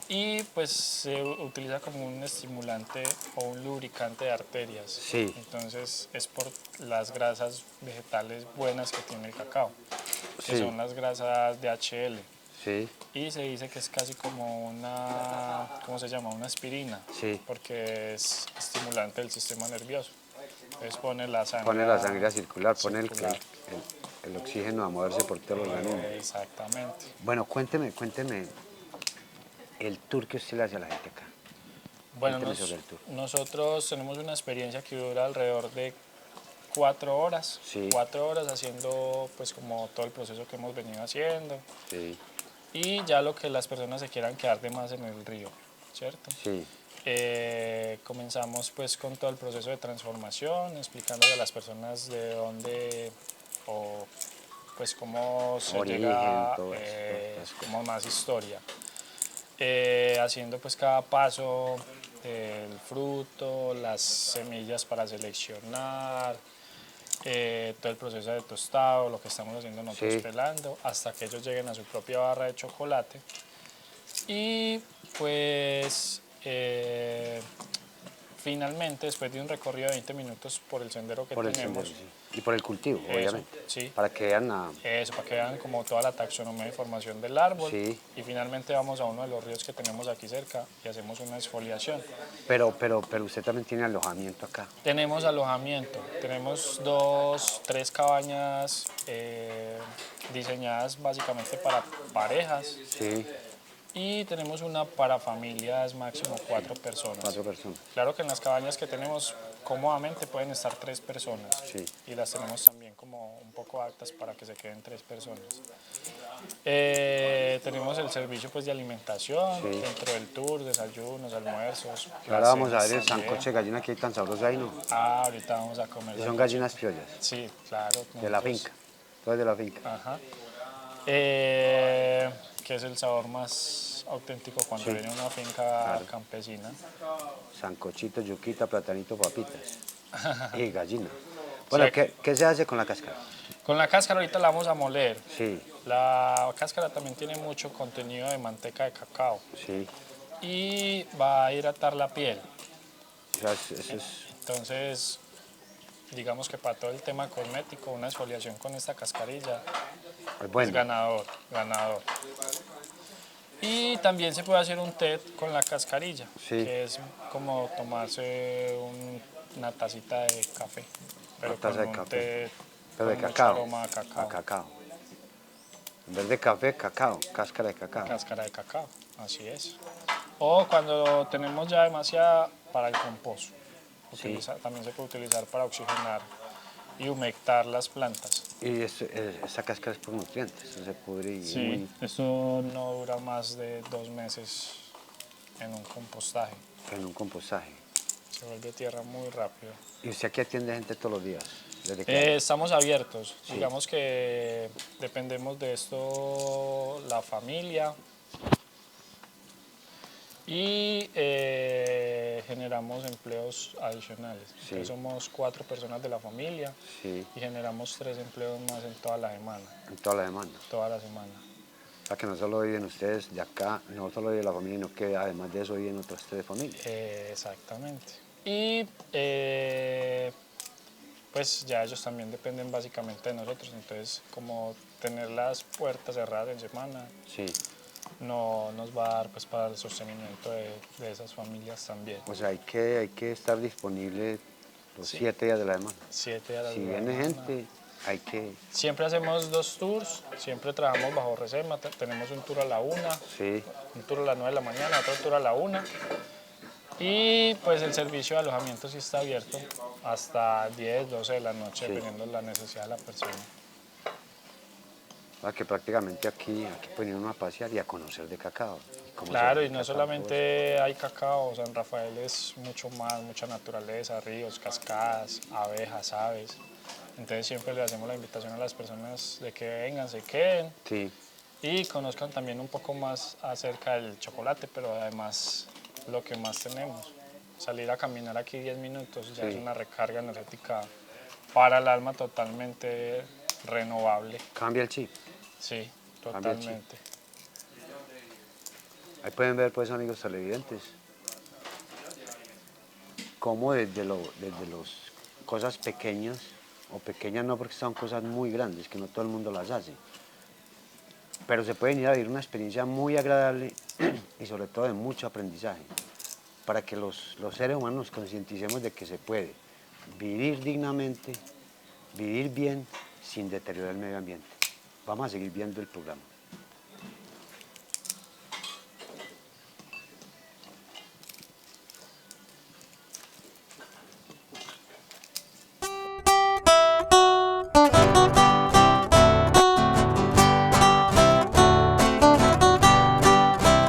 y pues se utiliza como un estimulante o un lubricante de arterias. Sí. Entonces es por las grasas vegetales buenas que tiene el cacao, que Sí. son las grasas DHL. Sí, Y se dice que es casi como una, ¿cómo se llama? Una aspirina, Sí. porque es estimulante del sistema nervioso. Entonces pone la sangre, pone la sangre a circular, pone circular. el oxígeno a moverse por todo el organismo. Exactamente. Bueno, cuénteme el tour que usted le hace a la gente acá. Bueno, Cuénteme sobre el tour. nosotros tenemos una experiencia que dura alrededor de 4 horas. Sí. 4 horas haciendo pues como todo el proceso que hemos venido haciendo. Sí, Y ya lo que las personas se quieran quedar de más en el río. ¿cierto? Sí, Comenzamos pues con todo el proceso de transformación, explicándole a las personas de dónde o pues cómo se Origen, llega, todo eso. como más historia. Haciendo pues cada paso del fruto, las semillas para seleccionar, todo el proceso de tostado, lo que estamos haciendo nosotros Sí. pelando, hasta que ellos lleguen a su propia barra de chocolate. Y pues finalmente, después de un recorrido de 20 minutos por el sendero que por el tenemos, sendero, sí. Y por el cultivo, Eso, obviamente. sí. Para que vean eso, para que vean como toda la taxonomía y formación del árbol. Sí. Y finalmente vamos a uno de los ríos que tenemos aquí cerca y hacemos una exfoliación. pero usted también tiene alojamiento acá. Tenemos alojamiento, tenemos 3 cabañas diseñadas básicamente para parejas Sí, y tenemos una para familias máximo 4 personas. 4 personas. Claro que en las cabañas que tenemos cómodamente pueden estar 3 personas Sí. y las tenemos también como un poco altas para que se queden 3 personas. Tenemos el servicio pues, de alimentación Sí. dentro del tour, desayunos, almuerzos. Ahora las vamos a ver cenas el también. sancoche de gallina que hay tan sabroso ahí, ¿no? Ahorita vamos a comer. Y son sancocho. gallinas criollas, Sí, claro. de la nosotros- finca. Todo es de la finca. Ajá. Que es el sabor más auténtico cuando Sí. viene una finca campesina. Sancochito, yuquita, platanito, papitas. Y gallina. Bueno, Sí. ¿qué se hace con la cáscara? Con la cáscara ahorita la vamos a moler. Sí, La cáscara también tiene mucho contenido de manteca de cacao sí. y va a hidratar la piel. O sea, eso es... Entonces, digamos que para todo el tema cosmético, una exfoliación con esta cascarilla es es bueno. ganador, ganador. Y también se puede hacer un té con la cascarilla, Sí. que es como tomarse una tacita de café, pero Una taza con de un café. té Pero de con mucho cacao. aroma a cacao. A cacao. En vez de café, cacao. Cáscara de cacao. Cáscara de cacao, así es. O cuando tenemos ya demasiada para el compost. Sí. También se puede utilizar para oxigenar y humectar las plantas. Y esa cáscara es por nutrientes. Eso se pudre y Sí, eso no dura más de 2 meses en un compostaje. en un compostaje. Se vuelve tierra muy rápido. ¿Y usted aquí atiende gente todos los días? ¿Desde qué? Estamos abiertos. Sí. Digamos que dependemos de esto la familia y generamos empleos adicionales. Sí. Entonces somos 4 personas de la familia Sí, y generamos 3 empleos más en toda la semana. en toda la demanda. Toda la semana. O sea, que no solo viven ustedes de acá, no solo vive la familia, sino que además de eso viven otras 3 familias. Exactamente. Y pues ya ellos también dependen básicamente de nosotros. Entonces, como tener las puertas cerradas en semana Sí. no nos va a dar pues para el sostenimiento de esas familias también. O sea, hay que estar disponible los 7 días de la semana. 7 días a la Si semana. viene gente, hay que... Siempre hacemos 2 tours, siempre trabajamos bajo reserva. Tenemos un tour a la 1, Sí, un tour a las 9 de la mañana, otro tour a la 1. Y pues el servicio de alojamiento sí está abierto hasta 10, 12 de la noche, Sí. dependiendo de la necesidad de la persona. o sea, que prácticamente aquí pueden uno a pasear y a conocer de cacao. Cómo se Claro, hace y no cacao, solamente hay cacao, San Rafael es mucho más, mucha naturaleza, ríos, cascadas, abejas, aves. Entonces siempre le hacemos la invitación a las personas de que vengan, se queden todo eso. Sí, y conozcan también un poco más acerca del chocolate, pero además lo que más tenemos. Salir a caminar aquí 10 minutos ya Sí. es una recarga energética para el alma totalmente renovable. cambia el chip. Sí, Cambia el chip. totalmente. Ahí pueden ver, pues, amigos televidentes, cómo desde los cosas pequeñas, o pequeñas no porque son cosas muy grandes, que no todo el mundo las hace, pero se pueden ir a vivir una experiencia muy agradable y sobre todo de mucho aprendizaje, para que los seres humanos nos concienticemos de que se puede vivir dignamente, vivir bien, sin deteriorar el medio ambiente. Vamos a seguir viendo el programa.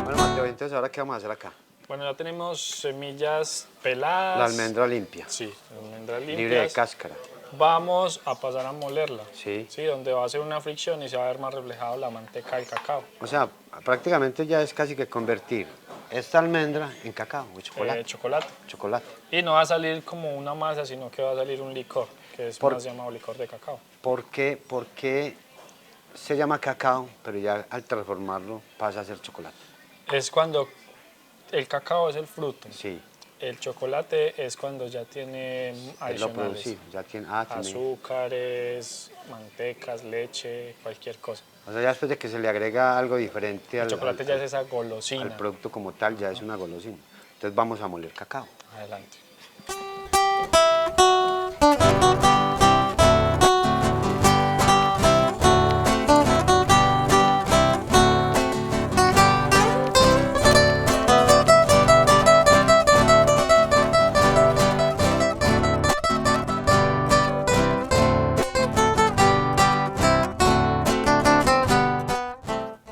Bueno, Mateo, entonces ahora qué vamos a hacer acá. Bueno, acá tenemos semillas peladas. La almendra limpia, Sí, almendras limpias. libre de cáscara. Vamos a pasar a molerla. Sí. Sí, donde va a hacer una fricción y se va a ver más reflejado la manteca del cacao. O sea, prácticamente ya es casi que convertir esta almendra en cacao o chocolate. Chocolate. Chocolate. Y no va a salir como una masa, sino que va a salir un licor, que es Por- más llamado licor de cacao. ¿Por qué se llama cacao, pero ya al transformarlo pasa a ser chocolate? Es cuando el cacao es el fruto. Sí, El chocolate es cuando ya tiene es lo adicionales. producido. Ya tiene, tiene. Azúcares, mantecas, leche, cualquier cosa. O sea, ya después de que se le agrega algo diferente El chocolate ya es esa golosina. al producto como tal, ya es una golosina. Entonces vamos a moler cacao. Adelante.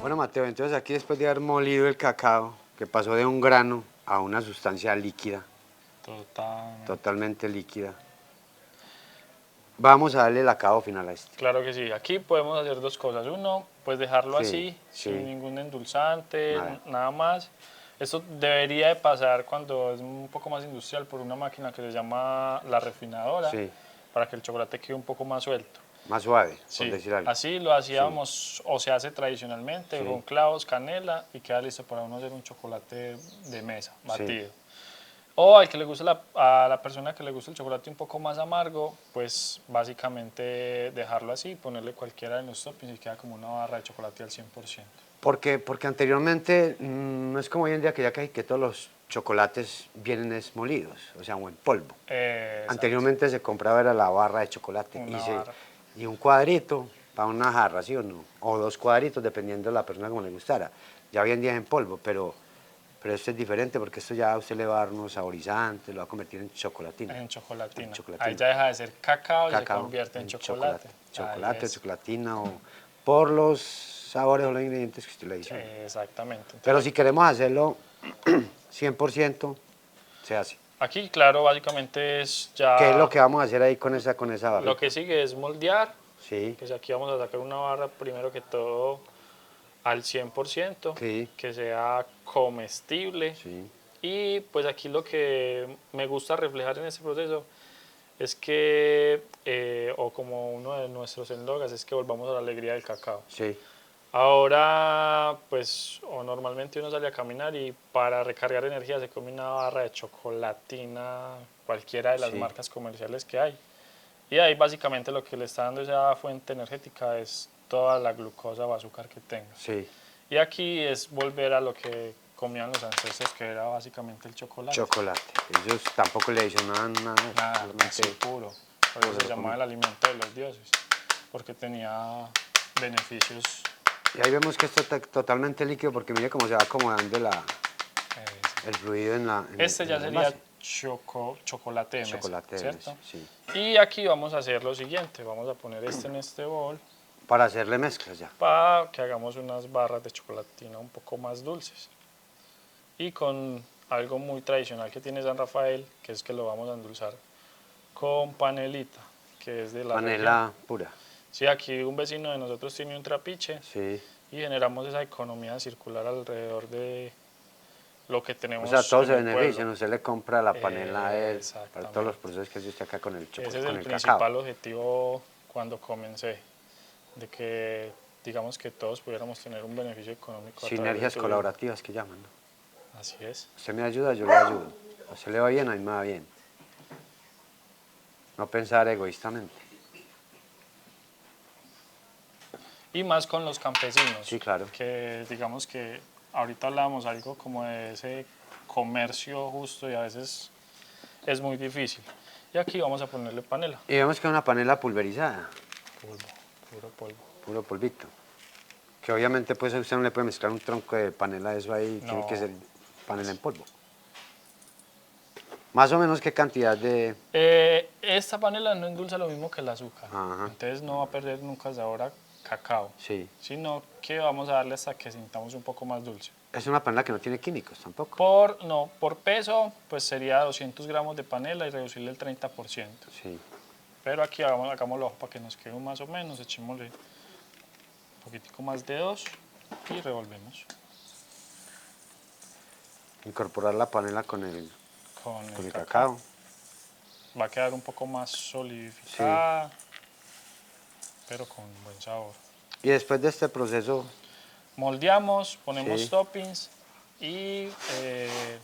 Bueno, Mateo, entonces aquí después de haber molido el cacao, que pasó de un grano a una sustancia líquida, Total. totalmente líquida, vamos a darle el acabado final a este. Claro que sí. Aquí podemos hacer dos cosas. Uno, pues dejarlo Sí, así, sí. sin ningún endulzante, Nada. nada más. Esto debería de pasar cuando es un poco más industrial por una máquina que se llama la refinadora, Sí. para que el chocolate quede un poco más suelto. Más suave, Sí, por decir algo. así lo hacíamos o se hace tradicionalmente Sí. con clavos, canela y queda listo para uno hacer un chocolate de mesa, batido. O al que le gusta a la persona que le gusta el chocolate un poco más amargo, pues básicamente dejarlo así, ponerle cualquiera de los toppings y queda como una barra de chocolate al 100%. Porque anteriormente no es como hoy en día que ya que todos los chocolates vienen es molidos, o sea, o en polvo. Exacto. Anteriormente se compraba era la barra de chocolate Una y, barra. y un cuadrito para una jarra, ¿sí o no? O dos cuadritos, dependiendo de la persona como le gustara. Ya hoy en día es en polvo, pero esto es diferente porque esto ya a usted le va a dar unos saborizantes, lo va a convertir en chocolatina. En chocolatina. En chocolatina. Ahí ya deja de ser cacao, y se Cacao, convierte en chocolate. Chocolate, Ahí es. chocolatina o por los sabores o los ingredientes que usted le dice. Exactamente. Pero si queremos hacerlo 100%, se hace. Aquí, claro, básicamente es ya... ¿Qué es lo que vamos a hacer ahí con esa barra? Lo que sigue es moldear, Sí, que aquí vamos a sacar una barra primero que todo al 100%, Sí. que sea comestible. sí, Y pues aquí lo que me gusta reflejar en este proceso es que, o como uno de nuestros eslogans, es que volvamos a la alegría del cacao. sí. Ahora, pues, o normalmente uno sale a caminar y para recargar energía se come una barra de chocolatina, cualquiera de las Sí. marcas comerciales que hay. Y ahí básicamente lo que le está dando esa fuente energética es toda la glucosa o azúcar que tenga. Sí, Y aquí es volver a lo que comían los ancestros, que era básicamente el chocolate. chocolate. Ellos tampoco le adicionaban nada, Nada, solamente así puro. Por eso se llamaba el alimento de los dioses, porque tenía beneficios. Y ahí vemos que esto está totalmente líquido porque mire cómo se va acomodando el fluido en la Este ya en el sería envase. chocolate de mesa, Chocolate de ¿cierto? mesa, sí. Y aquí vamos a hacer lo siguiente, vamos a poner este en este bol Para hacerle mezclas ya. para que hagamos unas barras de chocolatina un poco más dulces. Y con algo muy tradicional que tiene San Rafael, que es que lo vamos a endulzar con panelita, que es de la región. Panela pura. Sí, aquí un vecino de nosotros tiene un trapiche Sí. y generamos esa economía circular alrededor de lo que O tenemos sea, todos se en el benefician. pueblo. usted le compra la panela a él para Exactamente. todos los procesos que hace usted acá con el Ese chocolate, es con el el principal cacao. objetivo cuando comencé, de que digamos que todos pudiéramos tener un beneficio económico. a través de Sinergias tu vida. colaborativas que llaman, ¿no? Así es. Usted me ayuda, yo le ayudo. A usted le va bien, a mí me va bien. No pensar egoístamente. Y más con los campesinos. Sí, claro. Que digamos que ahorita hablábamos algo como de ese comercio justo y a veces es muy difícil. Y aquí vamos a ponerle panela. Y vemos que es una panela pulverizada, Polvo, puro polvo. puro polvito. Que obviamente pues a usted no le puede mezclar un tronco de panela, eso ahí tiene No. que ser panela en polvo. Más o menos qué cantidad de... Esta panela no endulza lo mismo que el azúcar. Ajá. Entonces no va a perder nunca el sabor a cacao, Sí. sino que vamos a darle hasta que sintamos un poco más dulce. Es una panela que no tiene químicos tampoco. Por peso, pues sería 200 gramos de panela y reducirle el 30%. Sí. Pero aquí hagámoslo para que nos quede más o menos, echémosle un poquitico más de 2 y revolvemos Incorporar la panela con con el el cacao. Va a quedar un poco más solidificada, pero con buen sabor. Y después de este proceso, Moldeamos, ponemos Sí. toppings y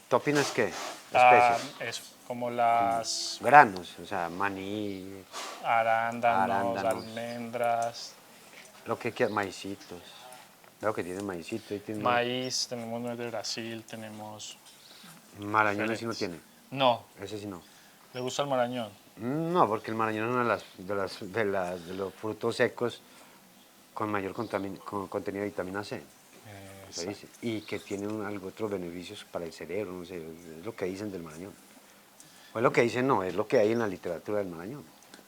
¿toppings qué? Especies. eso, como las Granos, o sea, maní, arándanos, Arándanos. almendras, lo que quieras, maicitos. Veo que tiene maicito y tiene maíz, tenemos nuez de Brasil, tenemos... marañones, sí no tiene. No, Ese sí no. ¿le gusta el marañón? No, porque el marañón es uno de los frutos secos con mayor contenido de vitamina C. Se dice, y que tiene otros beneficios para el cerebro, no sé, es lo que dicen del marañón. O es lo que dicen, no, es lo que hay en la literatura del marañón.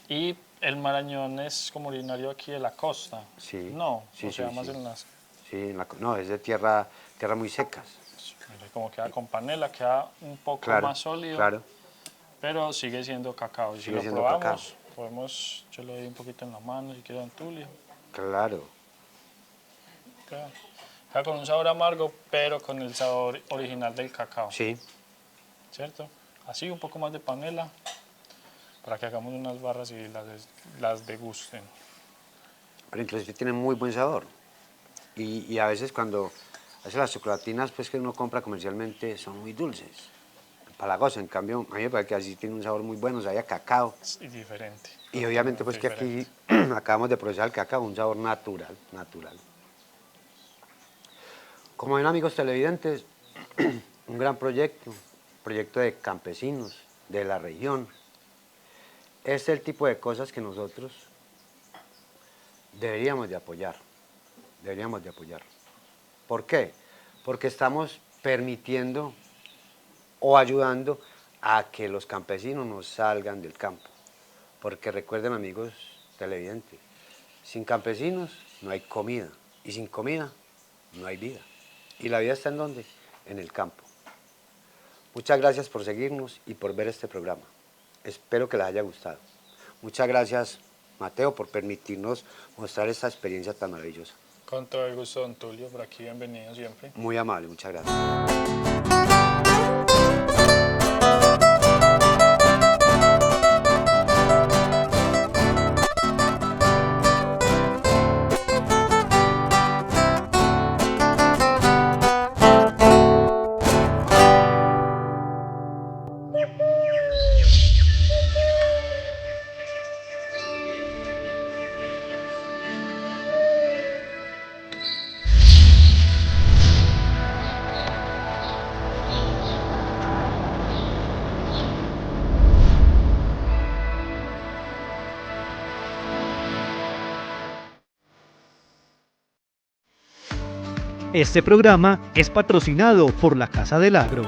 Y el marañón es como originario aquí de la costa. Sí. No, Sí, o sea, sí, más sí. en las... Sí, no, es de tierra muy secas. Mire, como queda con panela, queda un poco Claro, más sólido, claro. pero sigue siendo cacao. Y si Sigue lo siendo probamos, yo le doy un poquito en la mano si quiere don Tulio. Claro. Queda con un sabor amargo, pero con el sabor original del cacao, Sí. ¿cierto? Así, un poco más de panela, para que hagamos unas barras y las degusten. Pero inclusive tiene muy buen sabor. Y a veces cuando hace las chocolatinas pues que uno compra comercialmente son muy dulces, empalagosos. En cambio, a mí me parece que así tiene un sabor muy bueno, sabe a cacao. Y diferente. Y obviamente pues que Diferente. aquí acabamos de procesar el cacao, un sabor natural. Como ven, amigos televidentes, un gran proyecto de campesinos de la región. Es el tipo de cosas que nosotros deberíamos de apoyar. ¿Por qué? Porque estamos permitiendo o ayudando a que los campesinos no salgan del campo. Porque recuerden, amigos televidentes, sin campesinos no hay comida, y sin comida no hay vida. ¿Y la vida está en dónde? En el campo. Muchas gracias por seguirnos y por ver este programa. Espero que les haya gustado. Muchas gracias, Mateo, por permitirnos mostrar esta experiencia tan maravillosa. Con todo el gusto, don Tulio, por aquí bienvenido siempre. Muy amable, muchas gracias. Este programa es patrocinado por la Casa del Agro.